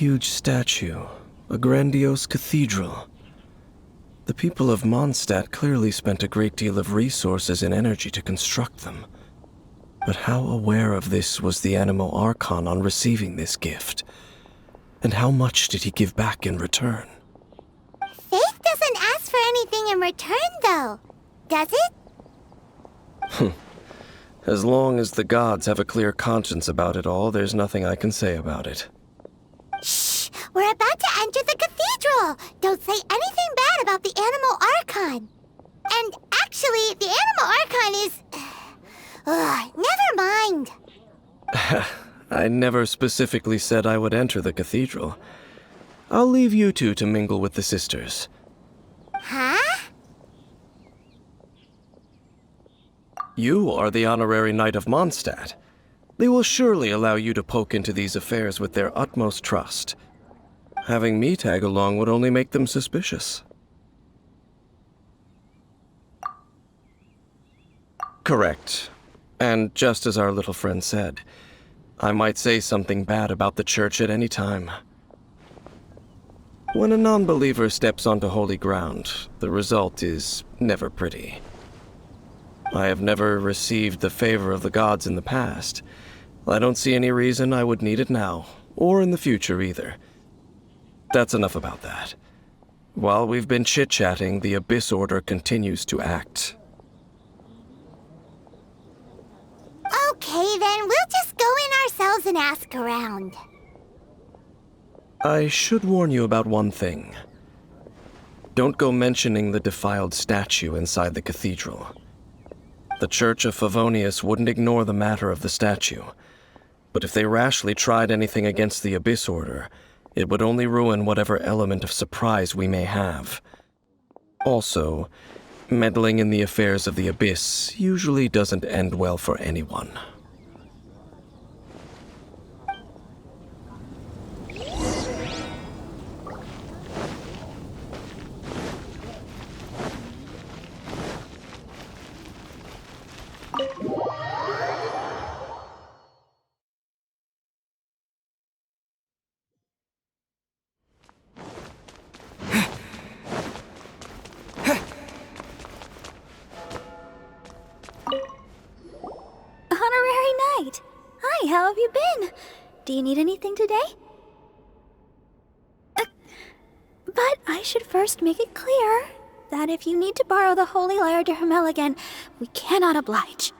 huge statue, a grandiose cathedral. The people of Mondstadt clearly spent a great deal of resources and energy to construct them. But how aware of this was the Anemo Archon on receiving this gift? And how much did he give back in return? Faith doesn't ask for anything in return, though, does it? As long as the gods have a clear conscience about it all, there's nothing I can say about it. Shh! We're about to enter the cathedral! Don't say anything bad about the Anemo Archon! And actually, the Anemo Archon is... never mind! I never specifically said I would enter the cathedral. I'll leave you two to mingle with the sisters. Huh? You are the honorary knight of Mondstadt. They will surely allow you to poke into these affairs with their utmost trust. Having me tag along would only make them suspicious. Correct. And just as our little friend said, I might say something bad about the church at any time. When a non-believer steps onto holy ground, the result is never pretty. I have never received the favor of the gods in the past. I don't see any reason I would need it now, or in the future either. That's enough about that. While we've been chit-chatting, the Abyss Order continues to act. Okay, then we'll just go in ourselves and ask around. I should warn you about one thing. Don't go mentioning the defiled statue inside the cathedral. The Church of Favonius wouldn't ignore the matter of the statue, but if they rashly tried anything against the Abyss Order, it would only ruin whatever element of surprise we may have. Also, meddling in the affairs of the Abyss usually doesn't end well for anyone. Honorary Knight! Hi, how have you been? Do you need anything today? But I should first make it clear that if you need to borrow the Holy Lyre de Hermel again, we cannot oblige.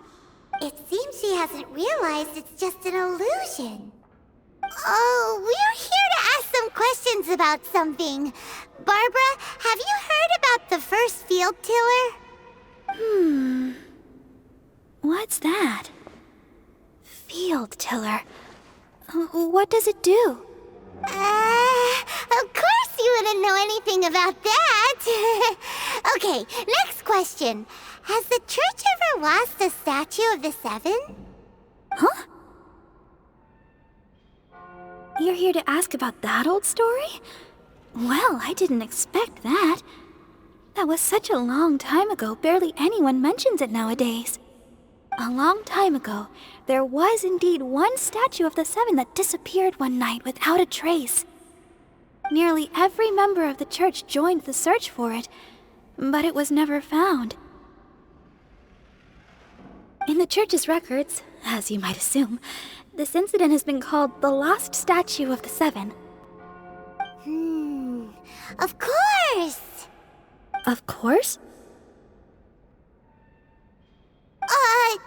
It seems she hasn't realized it's just an illusion. Oh, we're here to ask some questions about something. Barbara, have you heard about the first field tiller? What's that? Field tiller. What does it do? Of course you wouldn't know anything about that. Okay, next question. Has the church ever lost a statue of the Seven? Huh? You're here to ask about that old story? Well, I didn't expect that. That was such a long time ago, barely anyone mentions it nowadays. A long time ago, there was indeed one statue of the Seven that disappeared one night without a trace. Nearly every member of the church joined the search for it, but it was never found. In the church's records, as you might assume, this incident has been called the Lost Statue of the Seven. Of course! Of course?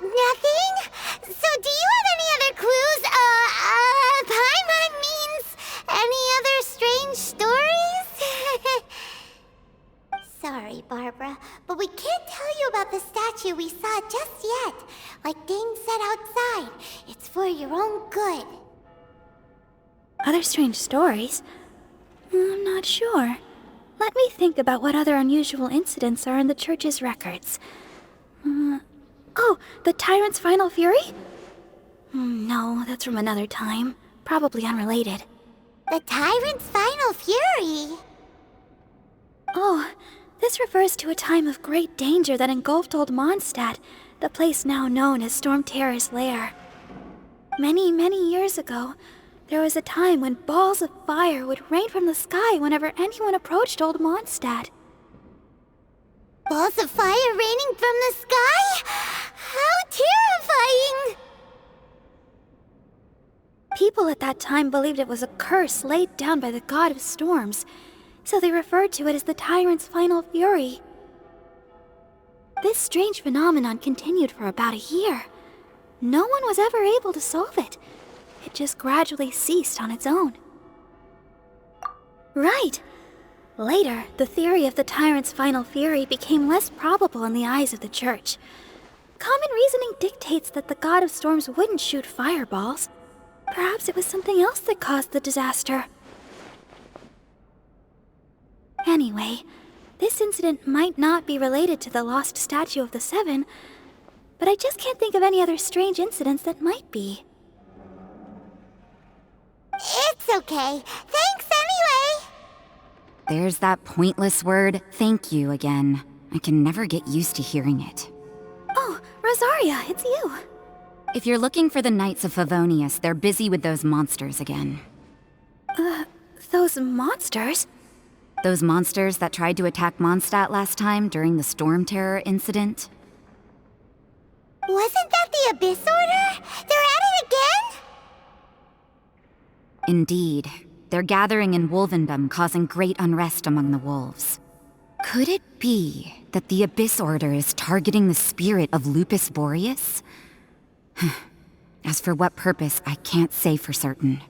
Nothing? So do you have any other clues? Paimon means any other strange stories? Sorry, Barbara, but we can't tell you about the statue we saw just yet. Like Dane said outside, it's for your own good. Other strange stories? I'm not sure. Let me think about what other unusual incidents are in the church's records. Oh, the Tyrant's Final Fury? No, that's from another time. Probably unrelated. The Tyrant's Final Fury? Oh, this refers to a time of great danger that engulfed Old Mondstadt, the place now known as Storm Terror's lair. Many, many years ago, There was a time when balls of fire would rain from the sky whenever anyone approached Old Mondstadt. Balls of fire raining from the sky? How terrifying! People at that time believed it was a curse laid down by the god of storms, so they referred to it as the tyrant's final fury. This strange phenomenon continued for about a year. No one was ever able to solve it. It just gradually ceased on its own. Right. Later, the theory of the tyrant's final fury became less probable in the eyes of the church. Common reasoning dictates that the god of storms wouldn't shoot fireballs. Perhaps it was something else that caused the disaster. Anyway, this incident might not be related to the lost statue of the Seven, but I just can't think of any other strange incidents that might be. It's okay. Thanks anyway. There's that pointless word, thank you, again. I can never get used to hearing it. Oh, Rosaria, it's you. If you're looking for the Knights of Favonius, they're busy with those monsters again. Those monsters? Those monsters that tried to attack Mondstadt last time during the Storm Terror incident? Wasn't that the Abyss Order? They're at it again? Indeed. They're gathering in Wolvendom, causing great unrest among the wolves. Could it be that the Abyss Order is targeting the spirit of Lupus Boreas? As for what purpose, I can't say for certain.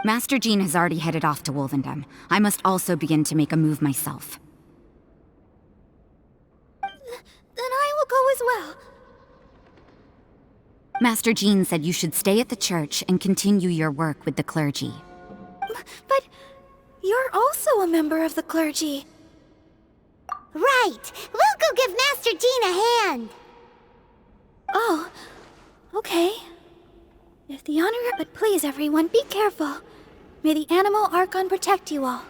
Master Jean has already headed off to Wolvendom. I must also begin to make a move myself. Then I will go as well. Master Jean said you should stay at the church and continue your work with the clergy. But you're also a member of the clergy. Right. We'll go give Master Jean a hand. Oh, okay. If the honor... But please, everyone, be careful. May the Animal Archon protect you all.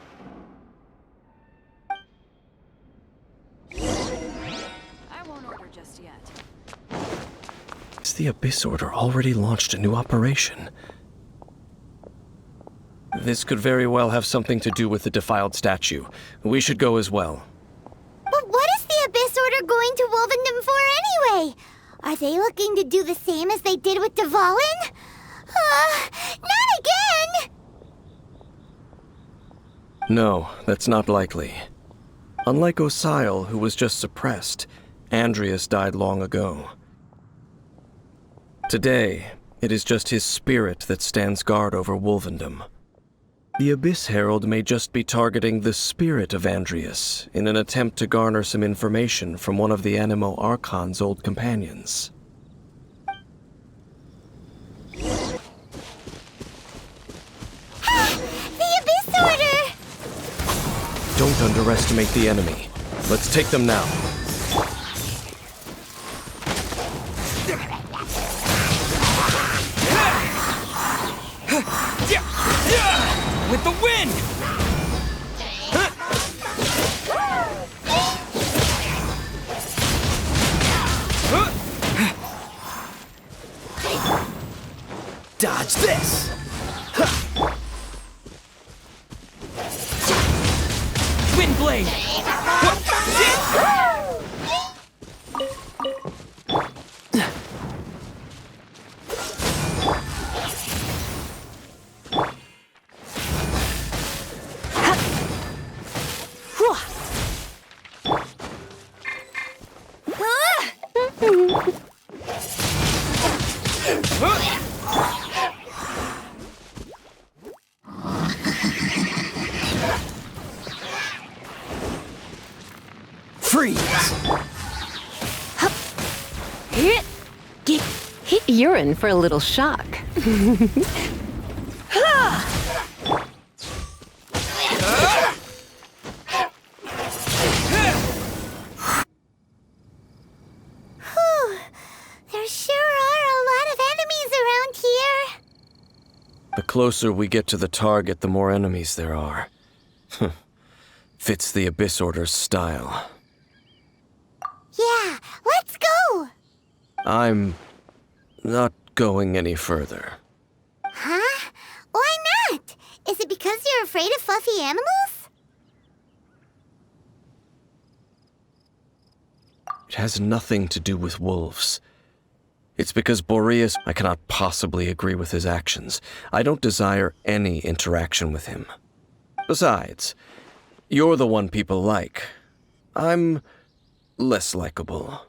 I won't order just yet. Has the Abyss Order already launched a new operation? This could very well have something to do with the defiled statue. We should go as well. But what is the Abyss Order going to Wolvendom for anyway? Are they looking to do the same as they did with Dvalin? Not again! No, that's not likely. Unlike Osile, who was just suppressed, Andrias died long ago. Today, it is just his spirit that stands guard over Wolvendom. The Abyss Herald may just be targeting the spirit of Andrias in an attempt to garner some information from one of the Animo Archon's old companions. The Abyss Order! Don't underestimate the enemy. Let's take them now. With the wind! Dodge this! Windblade! You're in for a little shock. There sure are a lot of enemies around here. The closer we get to the target, the more enemies there are. Fits the Abyss Order's style. Yeah, let's go! I'm not going any further. Huh? Why are afraid of fluffy animals? It has nothing to do with wolves. It's because Boreas, I cannot possibly agree with his actions. I don't desire any interaction with him. Besides, you're the one people like. I'm less likable.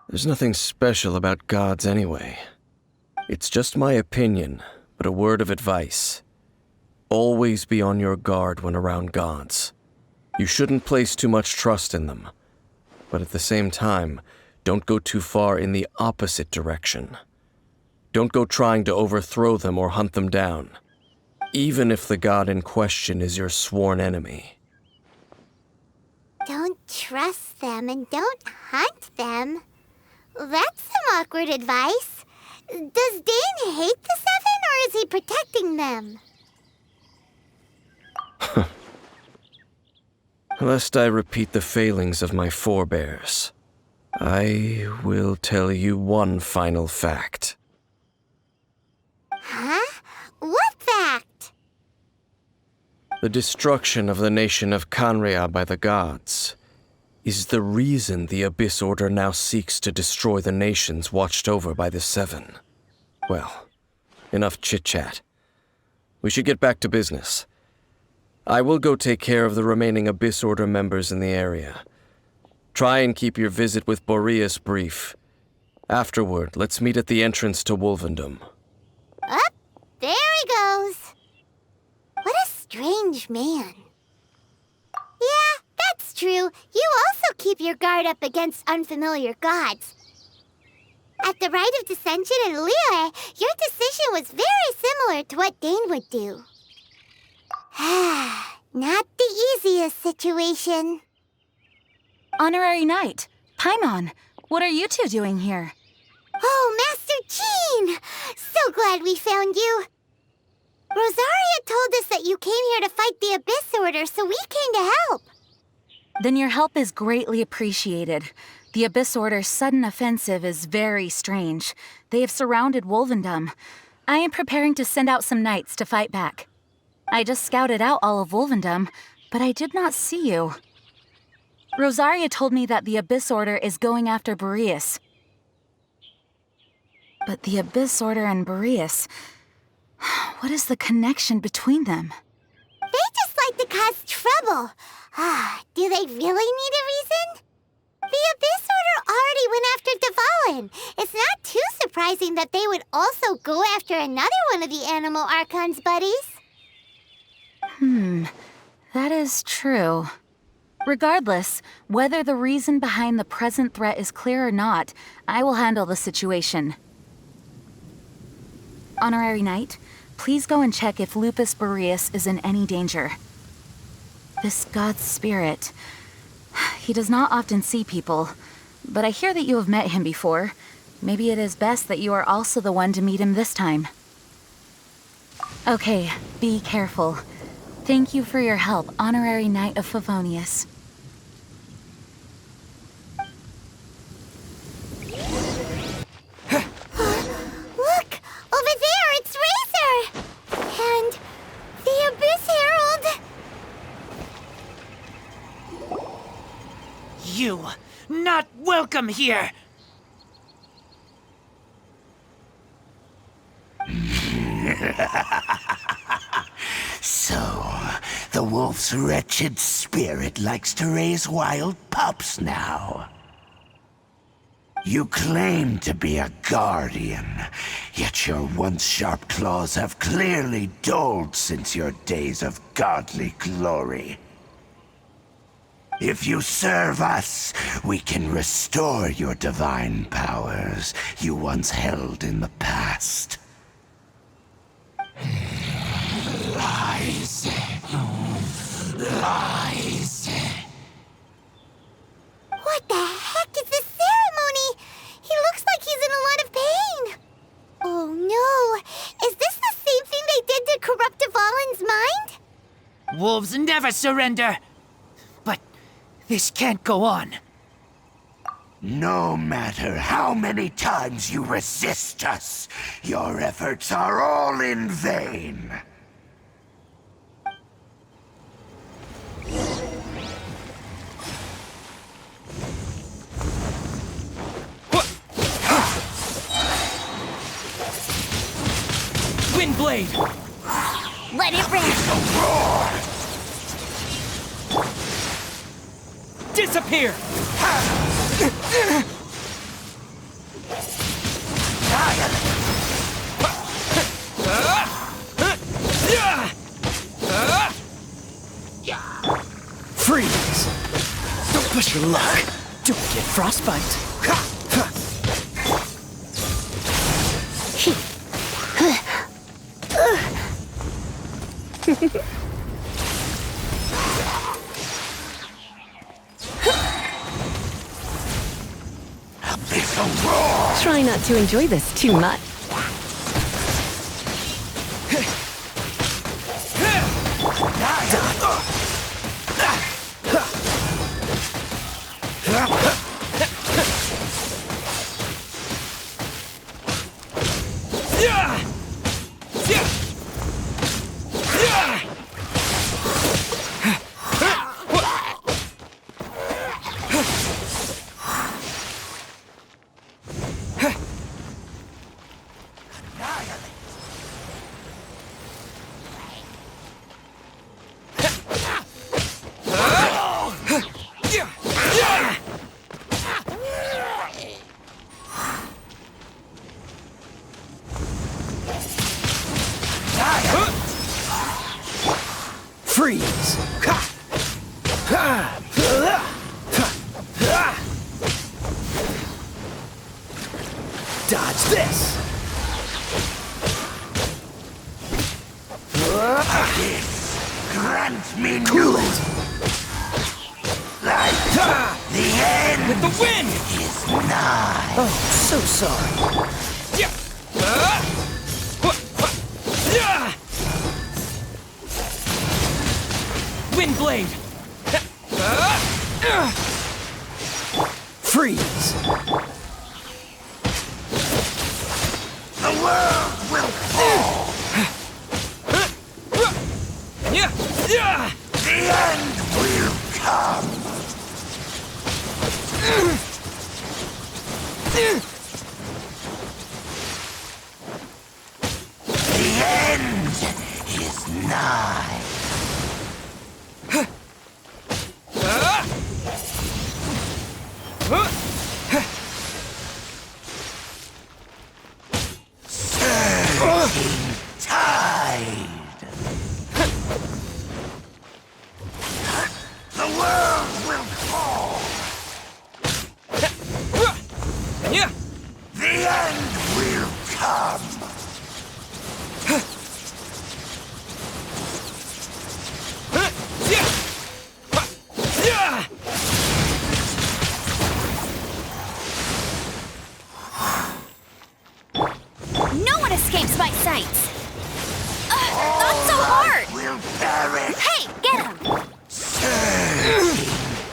There's nothing special about gods anyway. It's just my opinion, but a word of advice. Always be on your guard when around gods. You shouldn't place too much trust in them, but at the same time, don't go too far in the opposite direction. Don't go trying to overthrow them or hunt them down, even if the god in question is your sworn enemy. Don't trust them and don't hunt them. That's some awkward advice. Does Dane hate the Seven, or is he protecting them? Lest I repeat the failings of my forebears, I will tell you one final fact. Huh? What fact? The destruction of the nation of Khaenri'ah by the gods is the reason the Abyss Order now seeks to destroy the nations watched over by the Seven. Well, enough chit-chat. We should get back to business. I will go take care of the remaining Abyss Order members in the area. Try and keep your visit with Boreas brief. Afterward, let's meet at the entrance to Wolvendom. Up, there he goes. What a strange man. Yeah, that's true. You also keep your guard up against unfamiliar gods. At the Rite of Dissension in Liyue, your decision was very similar to what Dane would do. Not the easiest situation. Honorary Knight, Paimon, what are you two doing here? Oh, Master Jean! So glad we found you. Rosaria told us that you came here to fight the Abyss Order, so we came to help. Then your help is greatly appreciated. The Abyss Order's sudden offensive is very strange. They have surrounded Wolvendom. I am preparing to send out some knights to fight back. I just scouted out all of Wolvendom, but I did not see you. Rosaria told me that the Abyss Order is going after Boreas. But the Abyss Order and Boreas... what is the connection between them? They just like to cause trouble. Do they really need a reason? The Abyss Order already went after Dvalin. It's not too surprising that they would also go after another one of the Animal Archon's buddies. That is true. Regardless, whether the reason behind the present threat is clear or not, I will handle the situation. Honorary Knight, please go and check if Lupus Boreas is in any danger. This god's spirit... he does not often see people, but I hear that you have met him before. Maybe it is best that you are also the one to meet him this time. Okay, be careful. Thank you for your help, Honorary Knight of Favonius. Look! Over there, it's Razor! And the Abyss Herald! You, not welcome here! So, the wolf's wretched spirit likes to raise wild pups now. You claim to be a guardian, yet your once sharp claws have clearly dulled since your days of godly glory. If you serve us, we can restore your divine powers you once held in the past. Lies. Lies. What the heck is this ceremony? He looks like he's in a lot of pain. Oh no! Is this the same thing they did to corrupt Dvalin's mind? Wolves never surrender! But this can't go on. No matter how many times you resist us, your efforts are all in vain. Windblade! Let it rip! Disappear! Freeze! Don't push your luck. Don't get frostbite. Try not to enjoy this too much. Freeze! Dodge this! Grant me Cool new it! life. The end With the wind! is nigh. Oh, so sorry. Windblade! Freeze! The world will fall. The end will come. The end is nigh. Surging tide. The world will fall. The end will come. No one escapes my sights! Not so hard! Will perish. Hey, get him! Surging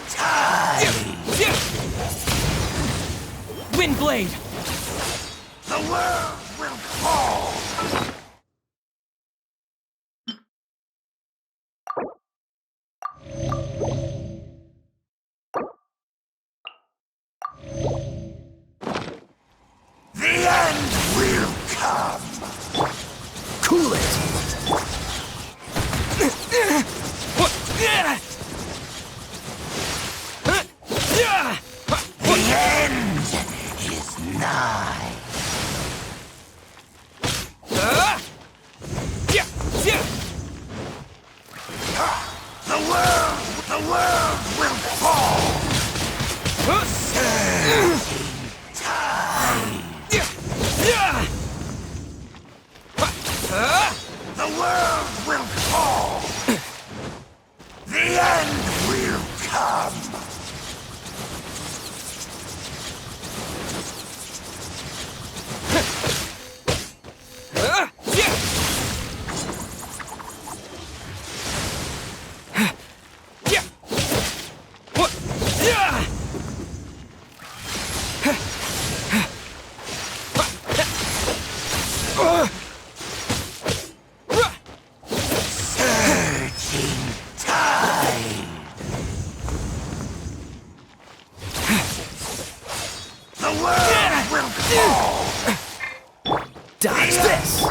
tide. Windblade! The world will fall. The end will come. Cool it! The end is nigh. Dodge this!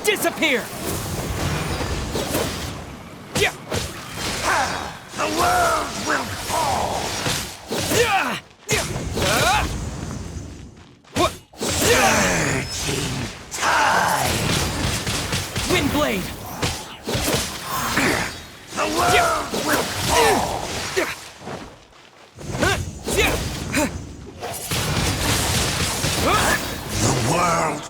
Disappear! The world will fall! Surging tide! Windblade! The world will fall! The world...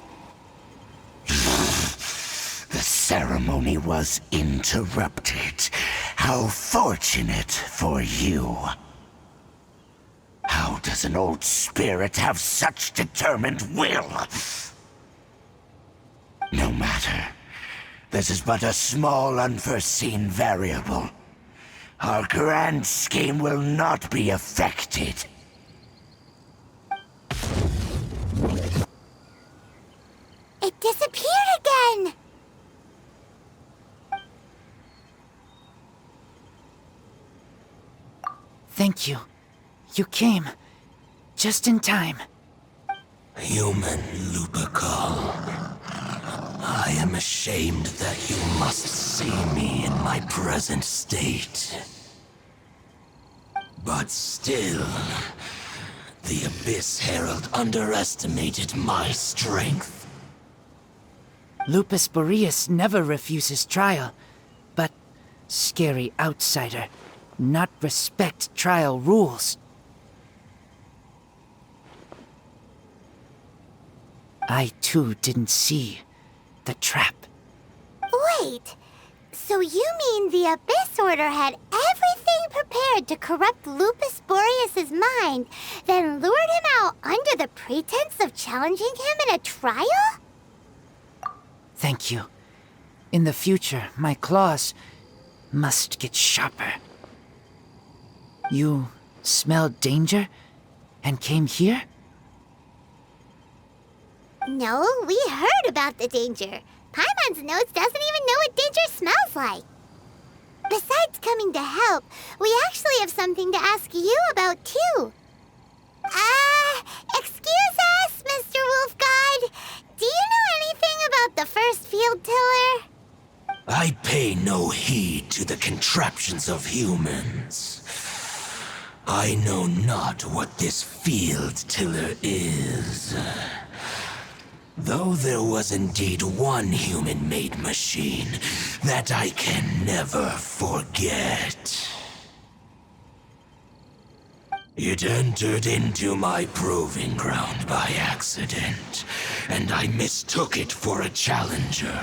The ceremony was interrupted. How fortunate for you. How does an old spirit have such determined will? No matter. This is but a small unforeseen variable. Our grand scheme will not be affected. It disappeared again! Thank you. You came. Just in time. Human Lupercal. I am ashamed that you must see me in my present state. But still, the Abyss Herald underestimated my strength. Lupus Boreas never refuses trial, but scary outsider, not respect trial rules. I too didn't see the trap. Wait, so you mean the Abyss Order had everything prepared to corrupt Lupus Boreas' mind, then lured him out under the pretense of challenging him in a trial? Thank you. In the future, my claws must get sharper. You smelled danger and came here? No, we heard about the danger. Paimon's nose doesn't even know what danger smells like. Besides coming to help, we actually have something to ask you about, too. Excuse us, Mr. Wolf God. Do you know anything about the first field tiller? I pay no heed to the contraptions of humans. I know not what this field tiller is. Though there was indeed one human-made machine that I can never forget. It entered into my proving ground by accident, and I mistook it for a challenger.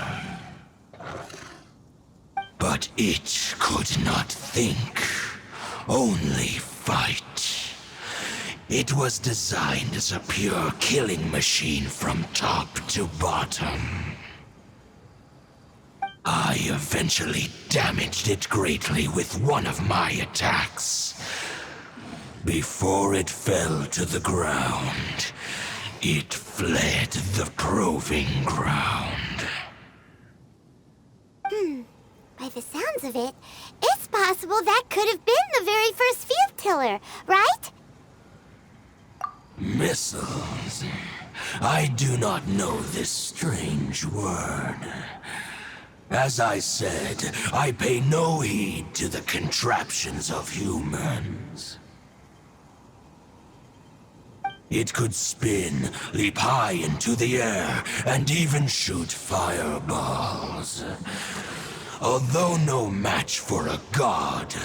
But it could not think, only fight. It was designed as a pure killing machine from top to bottom. I eventually damaged it greatly with one of my attacks. Before it fell to the ground, it fled the proving ground. By the sounds of it, it's possible that could have been the very first field tiller, right? Missiles. I do not know this strange word. As I said, I pay no heed to the contraptions of humans. It could spin, leap high into the air, and even shoot fireballs. Although no match for a god,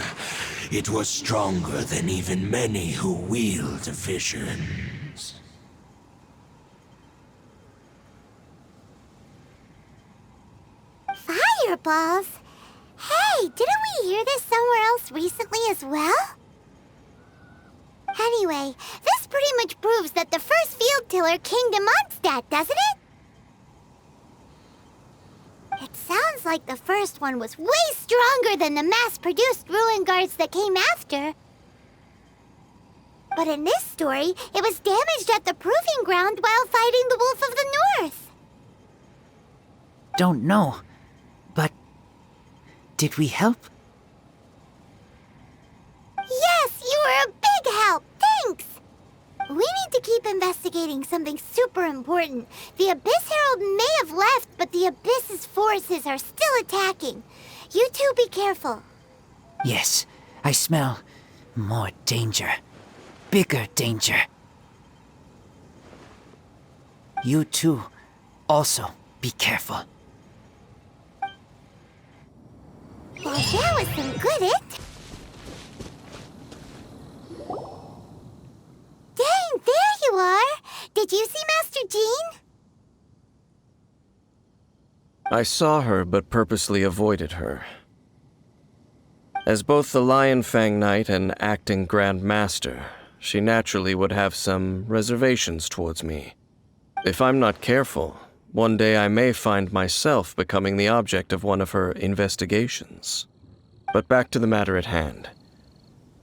it was stronger than even many who wield visions. Fireballs? Hey, didn't we hear this somewhere else recently as well? Anyway, this pretty much proves that the first field tiller came to Mondstadt, doesn't it? It sounds like the first one was way stronger than the mass-produced ruin guards that came after. But in this story, it was damaged at the proving ground while fighting the Wolf of the North. Don't know. But did we help? Yes, you were a big help. Thanks. We need to keep investigating something super important. The Abyss Herald may have left, but the Abyss's forces are still attacking. You two be careful. Yes, I smell more danger. Bigger danger. You too, also be careful. Well, that was some good it. Dang, there you are! Did you see Master Jean? I saw her, but purposely avoided her. As both the Lion Fang Knight and acting Grand Master, she naturally would have some reservations towards me. If I'm not careful, one day I may find myself becoming the object of one of her investigations. But back to the matter at hand.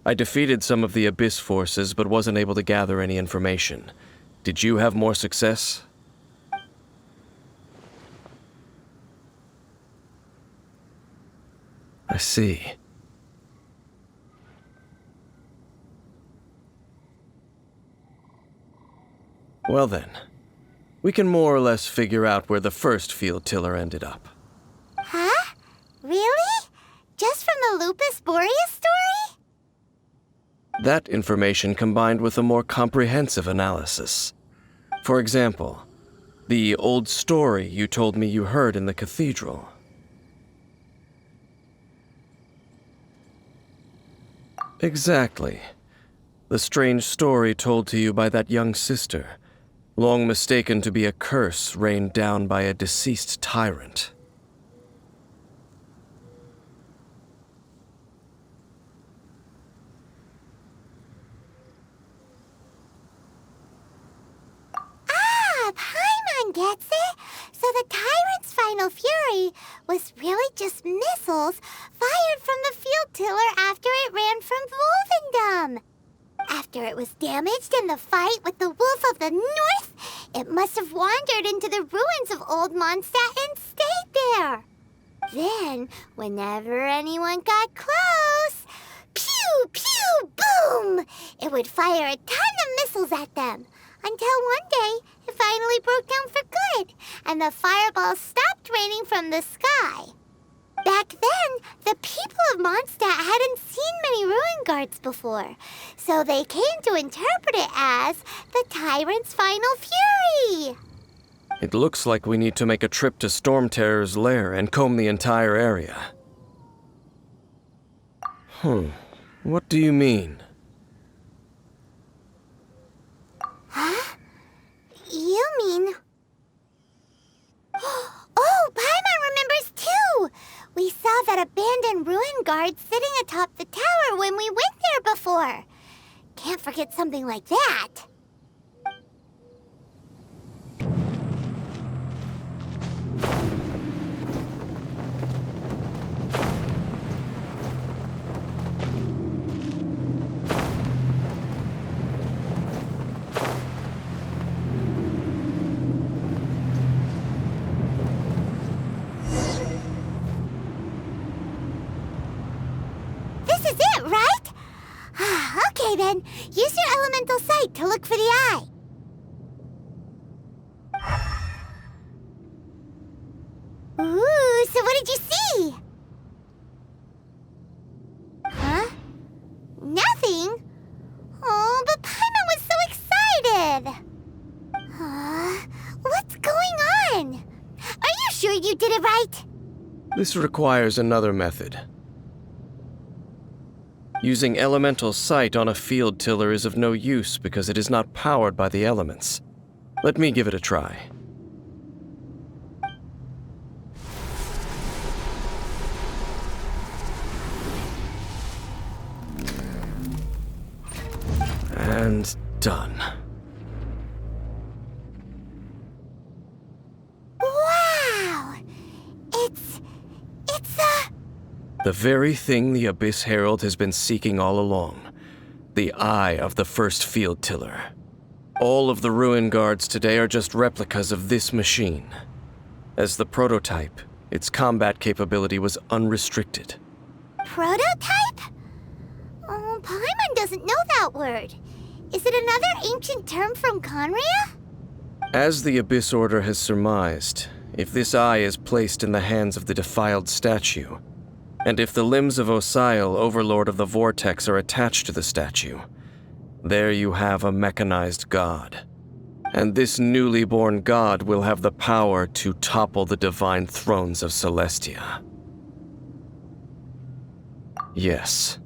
I defeated some of the Abyss forces, but wasn't able to gather any information. Did you have more success? I see. Well then, we can more or less figure out where the first field tiller ended up. Huh? Really? Just from the Lupus Boreas story? That information combined with a more comprehensive analysis. For example, the old story you told me you heard in the cathedral. Exactly. The strange story told to you by that young sister, long mistaken to be a curse rained down by a deceased tyrant. Paimon gets it. So the tyrant's final fury was really just missiles fired from the field tiller after it ran from Wolvendom. After it was damaged in the fight with the Wolf of the North, it must have wandered into the ruins of Old Mondstadt and stayed there. Then, whenever anyone got close, pew, pew, boom! It would fire a ton of missiles at them. Until one day, it finally broke down for good, and the fireballs stopped raining from the sky. Back then, the people of Mondstadt hadn't seen many ruin guards before, so they came to interpret it as the tyrant's final fury. It looks like we need to make a trip to Storm Terror's lair and comb the entire area. What do you mean? Huh? You mean... Oh, Paimon remembers too! We saw that abandoned ruin guard sitting atop the tower when we went there before. Can't forget something like that. This is it, right? Okay then, use your elemental sight to look for the eye. Ooh, so what did you see? Huh? Nothing? Oh, but Paimon was so excited! What's going on? Are you sure you did it right? This requires another method. Using elemental sight on a field tiller is of no use because it is not powered by the elements. Let me give it a try. And done. Wow! It's a... The very thing the Abyss Herald has been seeking all along. The eye of the first field tiller. All of the ruin guards today are just replicas of this machine. As the prototype, its combat capability was unrestricted. Prototype? Oh, Paimon doesn't know that word. Is it another ancient term from Conria? As the Abyss Order has surmised, if this eye is placed in the hands of the defiled statue, and if the limbs of Osial, Overlord of the Vortex, are attached to the statue, there you have a mechanized god. And this newly born god will have the power to topple the divine thrones of Celestia. Yes.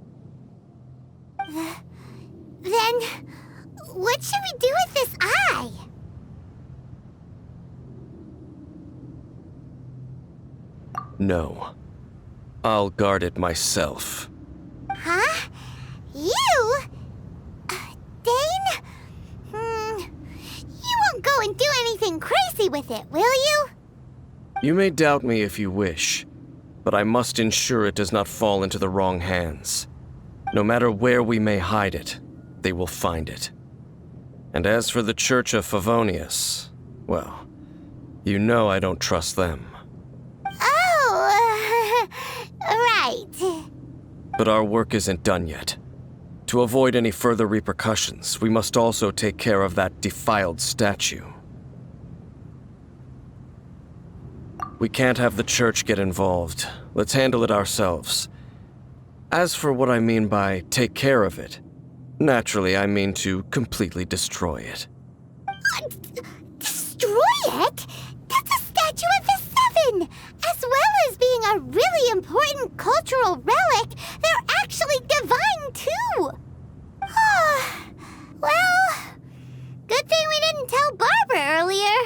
Then, what should we do with this eye? No. I'll guard it myself. Huh? You? Dane? You won't go and do anything crazy with it, will you? You may doubt me if you wish, but I must ensure it does not fall into the wrong hands. No matter where we may hide it, they will find it. And as for the Church of Favonius, well, you know I don't trust them. Oh, right. But our work isn't done yet. To avoid any further repercussions, we must also take care of that defiled statue. We can't have the church get involved. Let's handle it ourselves. As for what I mean by take care of it, naturally I mean to completely destroy it. Destroy it? That's a statue of the Seven! As well as being a really important cultural relic, they're actually divine too! Well, good thing we didn't tell Barbara earlier.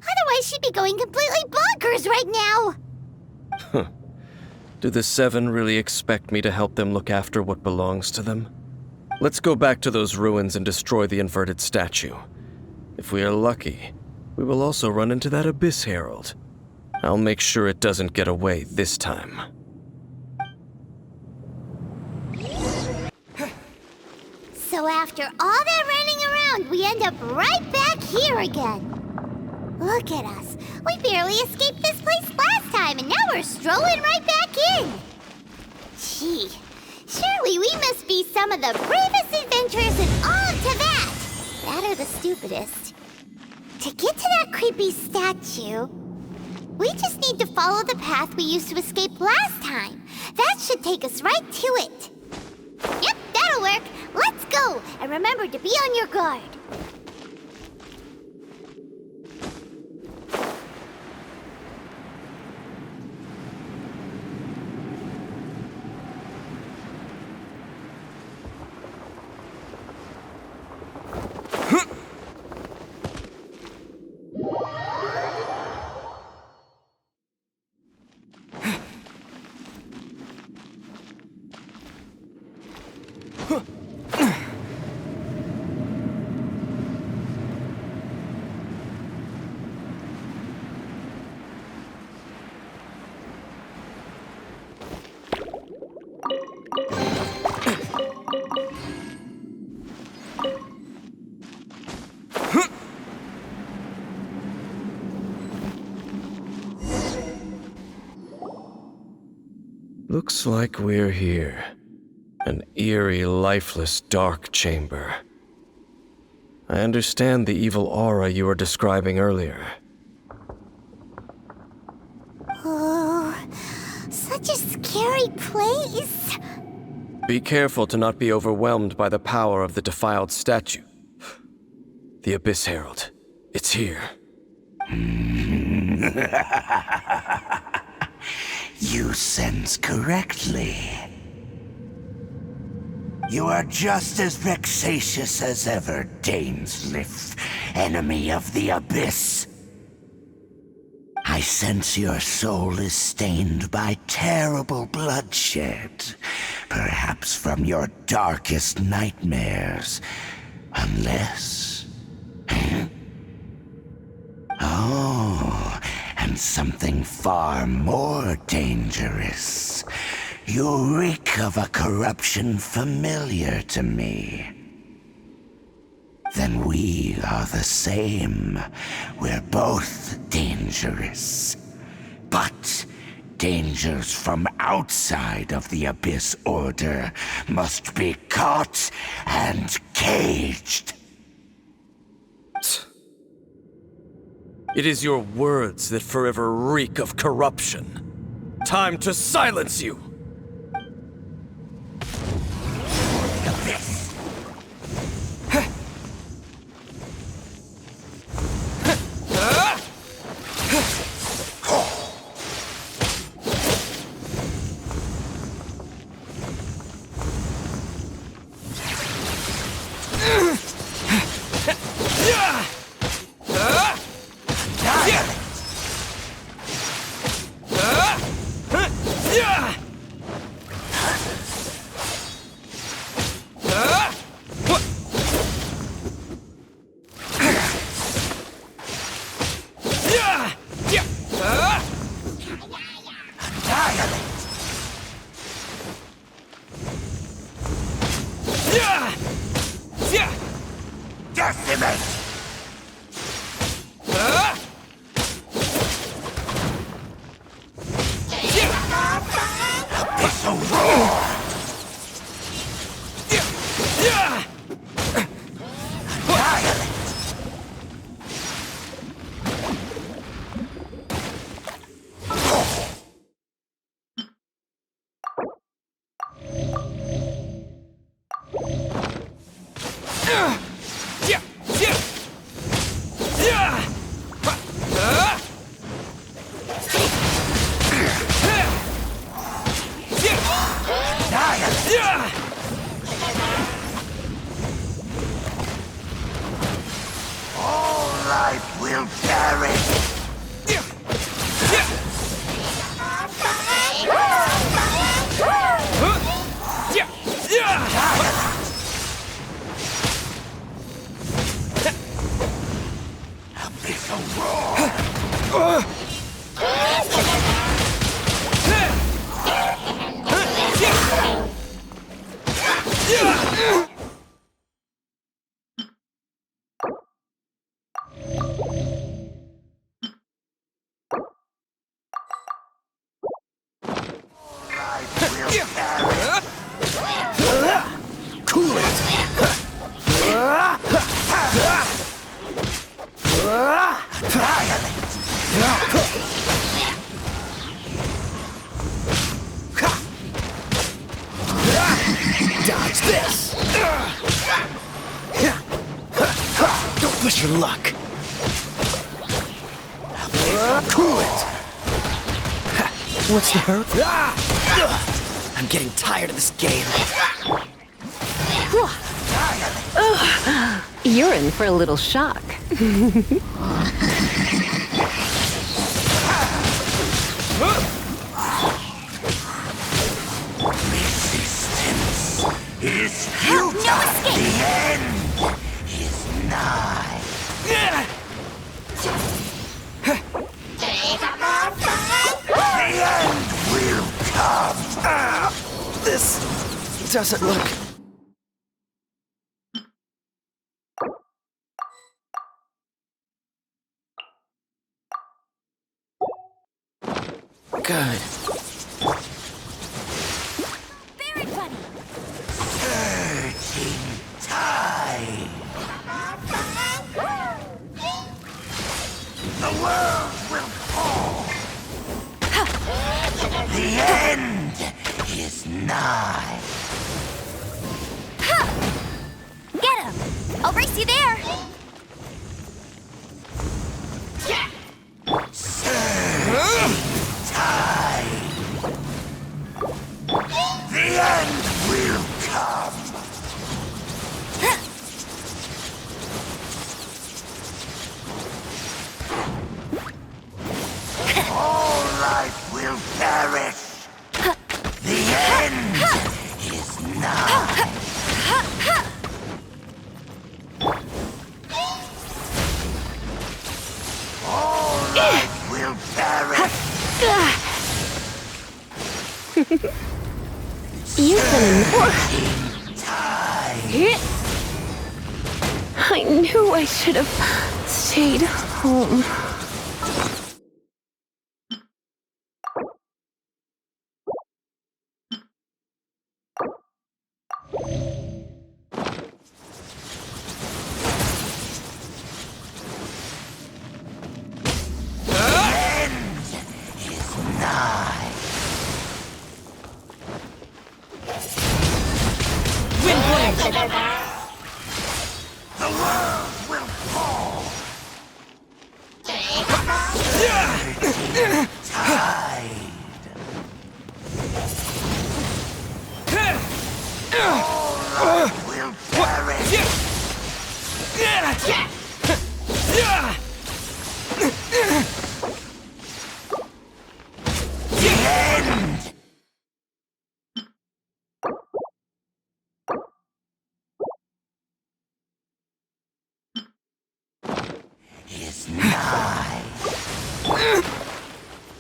Otherwise she'd be going completely bonkers right now! Do the Seven really expect me to help them look after what belongs to them? Let's go back to those ruins and destroy the inverted statue. If we are lucky, we will also run into that Abyss Herald. I'll make sure it doesn't get away this time. So after all that running around, we end up right back here again. Look at us. We barely escaped this place last time, and now we're strolling right back in. Gee, surely we must be some of the bravest adventurers in all of Teyvat. That or the stupidest. To get to that creepy statue, we just need to follow the path we used to escape last time. That should take us right to it. Yep, that'll work. Let's go, and remember to be on your guard. Looks like we're here. An eerie, lifeless, dark chamber. I understand the evil aura you were describing earlier. Oh, such a scary place. Be careful to not be overwhelmed by the power of the defiled statue. The Abyss Herald. It's here. You sense correctly. You are just as vexatious as ever, Dainsleif, enemy of the Abyss. I sense your soul is stained by terrible bloodshed, perhaps from your darkest nightmares, unless... Oh, and something far more dangerous. You reek of a corruption familiar to me. then we are the same. We're both dangerous. But dangers from outside of the Abyss Order must be caught and caged. It is your words that forever reek of corruption. Time to silence you! Dodge this! Don't push your luck! Cool it! What's the hurry? I'm getting tired of this game. You're in for a little shock. Resistance is futile. No escape. The end is nigh. The end will come. This doesn't look... good. Very funny. Searching tide. The world will fall. The end is nigh. Get him! I'll race you there! Tide. The end will come. All life will perish. The end is nigh. All life will perish. You've been in... Tide. I knew I should have stayed home. The world will fall. Tide. All will perish. The end. Is nigh.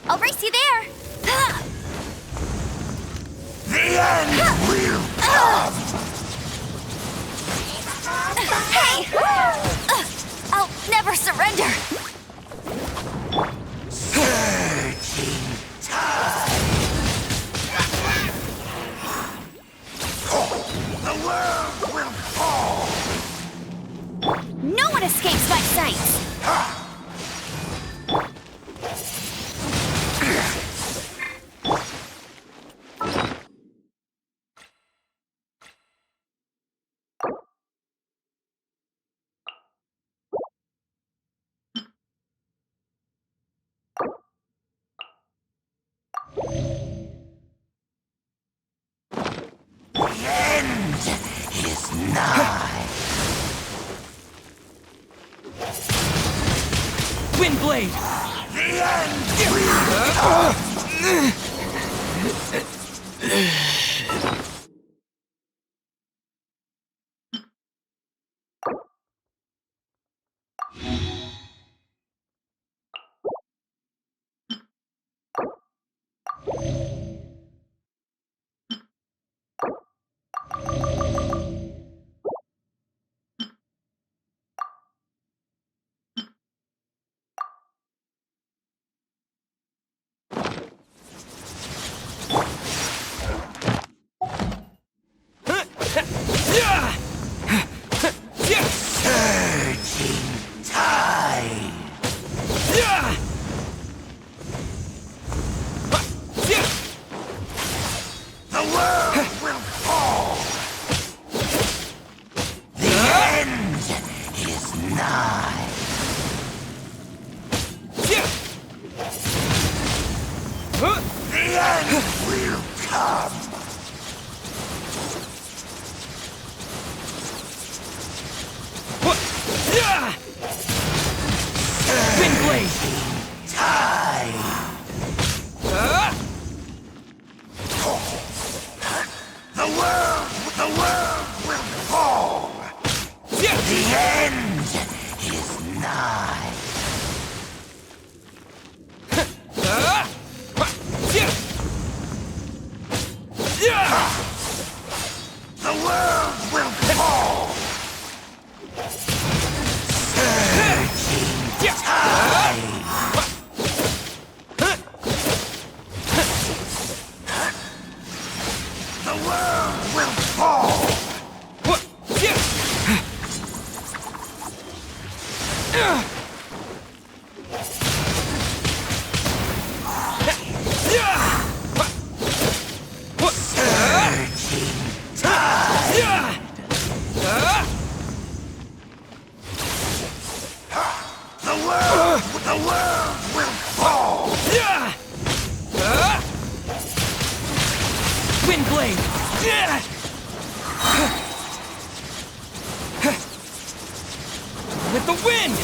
I'll race you there. The end will come. Hey! I'll never surrender. Surging tide. The world will fall. No one escapes my sight. The end is nigh. Windblade! The end will come. Surging tide. The world will fall. The end is nigh. The end will come. Windblade! Tide. The world will fall. The end is nigh. The world will fall. Surging tide. The world will fall. Surging tide. The world will fall. Windblade! With the wind!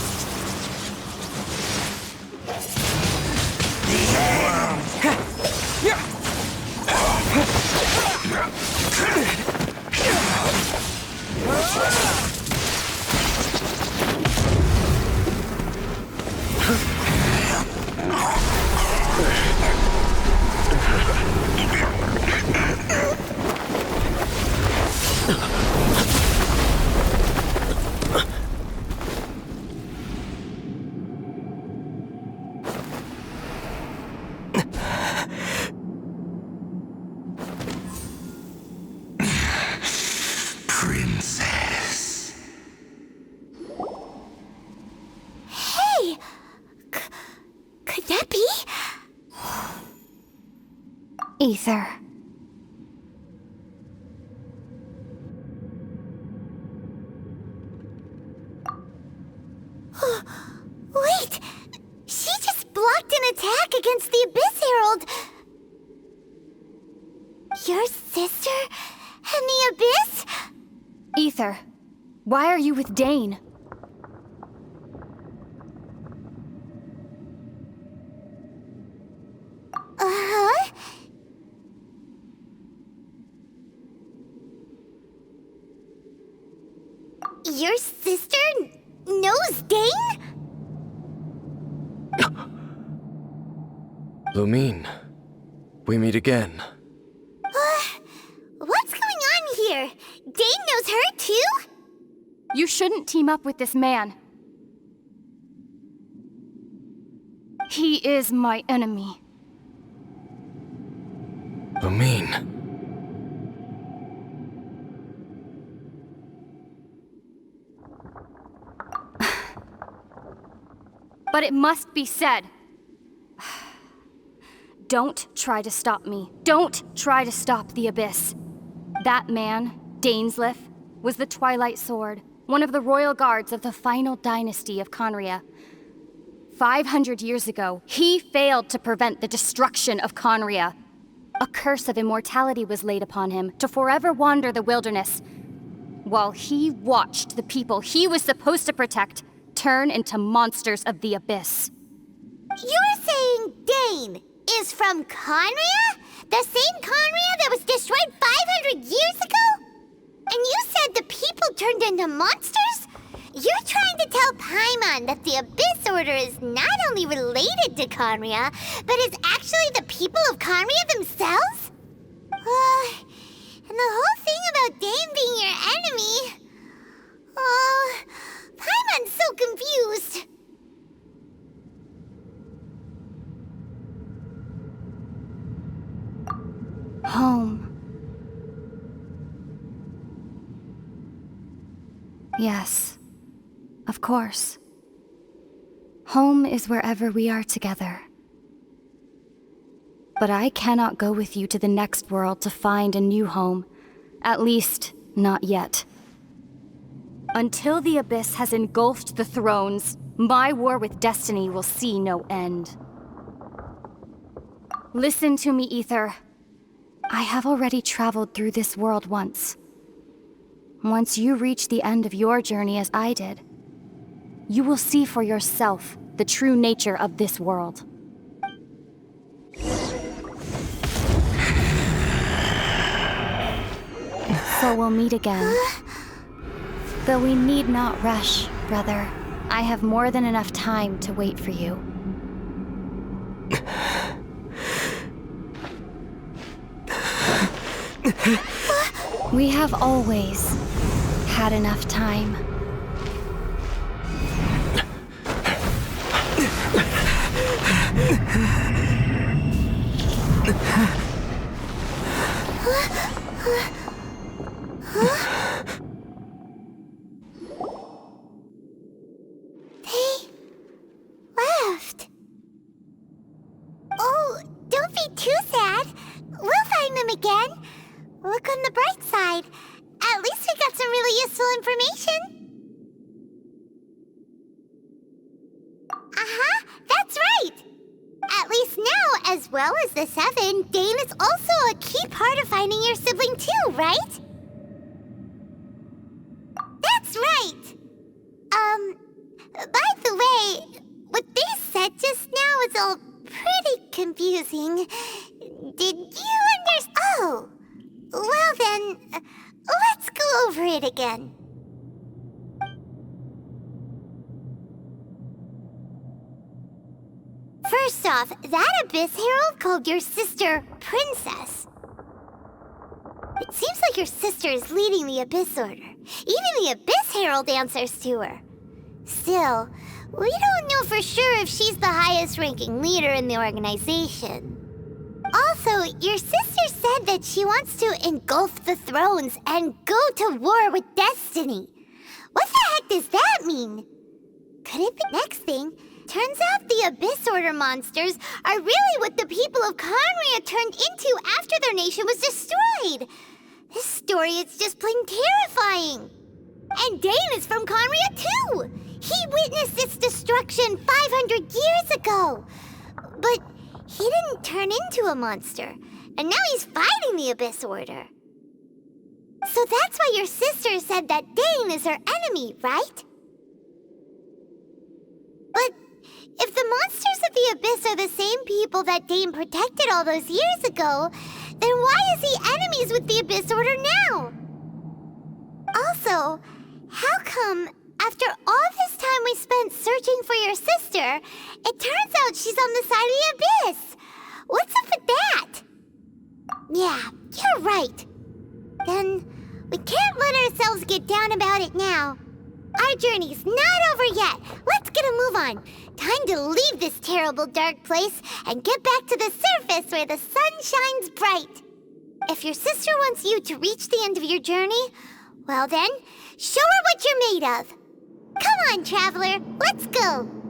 Ether. Wait! She just blocked an attack against the Abyss Herald! Your sister and the Abyss? Ether, why are you with Dane? Uh-huh. Your sister knows Dane? Lumine, we meet again. What's going on here? Dane knows her too? You shouldn't team up with this man. He is my enemy. Lumine. But it must be said. Don't try to stop me. Don't try to stop the Abyss. That man, Dainsleif, was the Twilight Sword, one of the royal guards of the final dynasty of Conria. 500 years ago, he failed to prevent the destruction of Conria. A curse of immortality was laid upon him to forever wander the wilderness, while he watched the people he was supposed to protect turn into monsters of the Abyss. You're saying Dane is from Conria? The same Conria that was destroyed 500 years ago? And you said the people turned into monsters? You're trying to tell Paimon that the Abyss Order is not only related to Conria, but is actually the people of Conria themselves? And the whole thing about Dane being your enemy... Paimon's so confused. Home. Yes, of course. Home is wherever we are together. But I cannot go with you to the next world to find a new home. At least, not yet. Until the Abyss has engulfed the thrones, my war with Destiny will see no end. Listen to me, Ether. I have already traveled through this world once. Once you reach the end of your journey as I did, you will see for yourself the true nature of this world. So we'll meet again. Though we need not rush, brother. I have more than enough time to wait for you. We have always had enough time. They left. Oh, don't be too sad. We'll find them again. Look on the bright side. At least we got some really useful information. Uh-huh, that's right. At least now, as well as the Seven, Dane is also a key part of finding your sibling too, right? That's right. By the way, what they said just now is all pretty confusing. Did you understand? Oh, well then, let's go over it again. First off, that Abyss Herald called your sister Princess. It seems like your sister is leading the Abyss Order. Even the Abyss Herald answers to her. Still, we don't know for sure if she's the highest-ranking leader in the organization. Also, your sister said that she wants to engulf the thrones and go to war with Destiny. What the heck does that mean? Could it be next thing? turns out the Abyss Order monsters are really what the people of Conria turned into after their nation was destroyed. This story is just plain terrifying. And Dane is from Conria too. He witnessed its destruction 500 years ago. But he didn't turn into a monster. And now he's fighting the Abyss Order. So that's why your sister said that Dane is her enemy, right? But if the monsters of the Abyss are the same people that Dane protected all those years ago, then why is he enemies with the Abyss Order now? Also, how come after all this time we spent searching for your sister, it turns out she's on the side of the Abyss? What's up with that? Yeah, you're right. Then we can't let ourselves get down about it now. Our journey's not over yet. Let's get a move on. Time to leave this terrible dark place and get back to the surface where the sun shines bright. If your sister wants you to reach the end of your journey, well then, show her what you're made of. Come on, traveler, let's go.